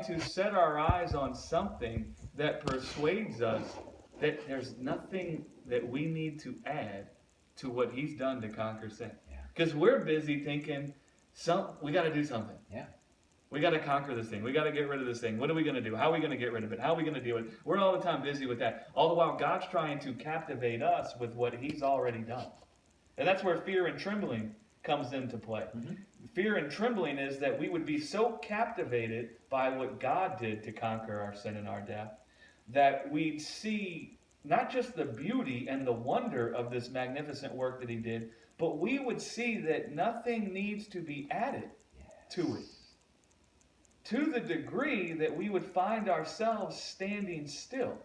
to set our eyes on something that persuades us that there's nothing that we need to add to what he's done to conquer sin. Because we're busy thinking, we got to do something. Yeah. We got to conquer this thing. We got to get rid of this thing. What are we going to do? How are we going to get rid of it? How are we going to deal with it? We're all the time busy with that. All the while, God's trying to captivate us with what he's already done. And that's where fear and trembling comes into play. Mm-hmm. Fear and trembling is that we would be so captivated by what God did to conquer our sin and our death that we'd see not just the beauty and the wonder of this magnificent work that he did, but we would see that nothing needs to be added to it. To the degree that we would find ourselves standing still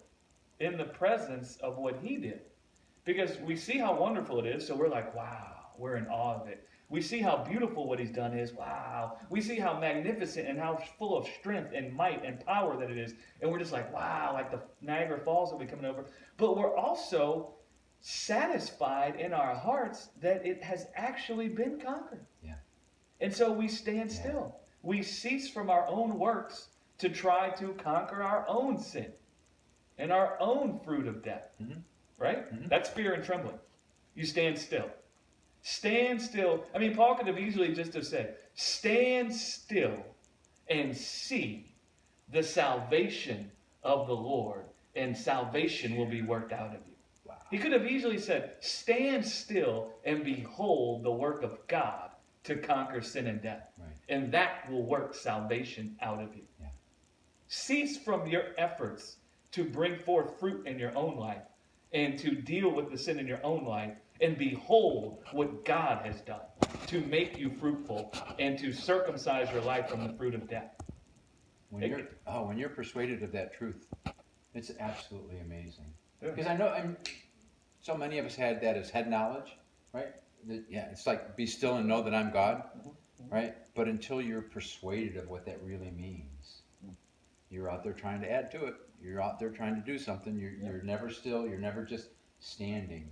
in the presence of what he did. Because we see how wonderful it is, so we're like, wow, we're in awe of it. We see how beautiful what he's done is, wow. We see how magnificent and how full of strength and might and power that it is. And we're just like, wow, like the Niagara Falls that we're coming over. But we're also satisfied in our hearts that it has actually been conquered. Yeah. And so we stand still. We cease from our own works to try to conquer our own sin and our own fruit of death. Mm-hmm. Right? Mm-hmm. That's fear and trembling. You stand still. Stand still. I mean, Paul could have easily just have said, stand still and see the salvation of the Lord, and salvation will be worked out of you. Wow. He could have easily said, stand still and behold the work of God to conquer sin and death. Right. And that will work salvation out of you. Yeah. Cease from your efforts to bring forth fruit in your own life and to deal with the sin in your own life, and behold what God has done to make you fruitful and to circumcise your life from the fruit of death. When you're persuaded of that truth, it's absolutely amazing. Because I know so many of us had that as head knowledge, right? It's like, be still and know that I'm God, right? But until you're persuaded of what that really means, you're out there trying to add to it. You're out there trying to do something. You're never still. You're never just standing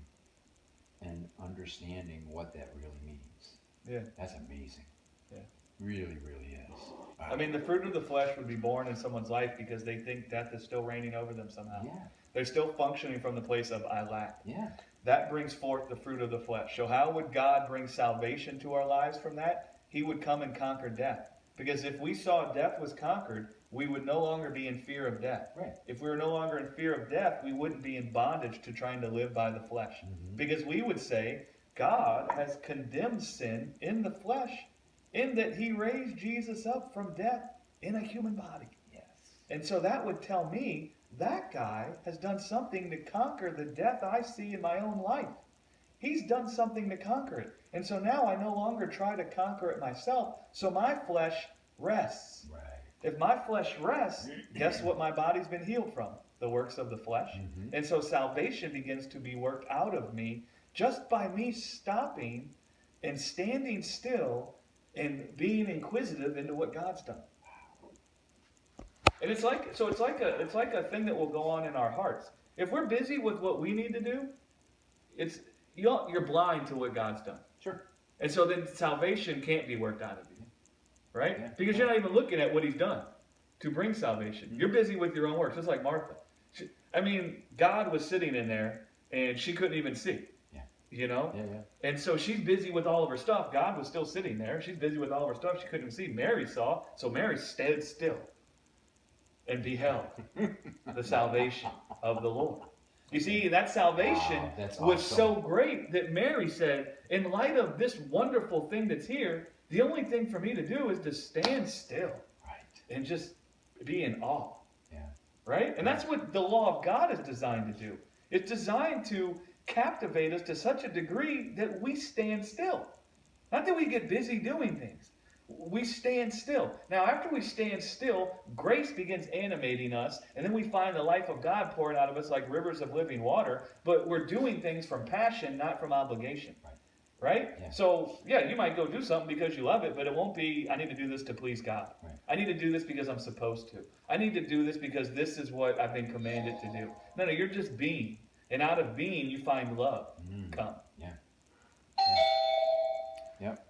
and understanding what that really means. Yeah. That's amazing. Yeah. Really, really is. Wow. I mean, the fruit of the flesh would be born in someone's life because they think death is still reigning over them somehow. Yeah. They're still functioning from the place of I lack. Yeah. That brings forth the fruit of the flesh. So how would God bring salvation to our lives from that? He would come and conquer death. Because if we saw death was conquered, we would no longer be in fear of death. Right. If we were no longer in fear of death, we wouldn't be in bondage to trying to live by the flesh. Mm-hmm. Because we would say, God has condemned sin in the flesh in that he raised Jesus up from death in a human body. Yes. And so that would tell me that guy has done something to conquer the death I see in my own life. He's done something to conquer it. And so now I no longer try to conquer it myself. So my flesh rests. Right. If my flesh rests, guess what my body's been healed from? The works of the flesh. Mm-hmm. And so salvation begins to be worked out of me just by me stopping and standing still and being inquisitive into what God's done. And it's like a thing that will go on in our hearts. If we're busy with what we need to do, you're blind to what God's done. Sure. And so then salvation can't be worked out of you. Right? Yeah. Because you're not even looking at what he's done to bring salvation. You're busy with your own works. Just like Martha. God was sitting in there and she couldn't even see. Yeah. You know? Yeah. And so she's busy with all of her stuff. God was still sitting there. She's busy with all of her stuff. She couldn't even see. Mary saw. So Mary stood still and beheld the salvation of the Lord. You see, that salvation was so great that Mary said, in light of this wonderful thing that's here, the only thing for me to do is to stand still, right, and just be in awe. Yeah. Right? And that's what the law of God is designed to do. It's designed to captivate us to such a degree that we stand still. Not that we get busy doing things. We stand still. Now, after we stand still, grace begins animating us, and then we find the life of God pouring out of us like rivers of living water, but we're doing things from passion, not from obligation. Right? Yeah. So, you might go do something because you love it, but it won't be, I need to do this to please God. Right. I need to do this because I'm supposed to. I need to do this because this is what I've been commanded to do. No, you're just being. And out of being, you find love come. Yeah. Yep.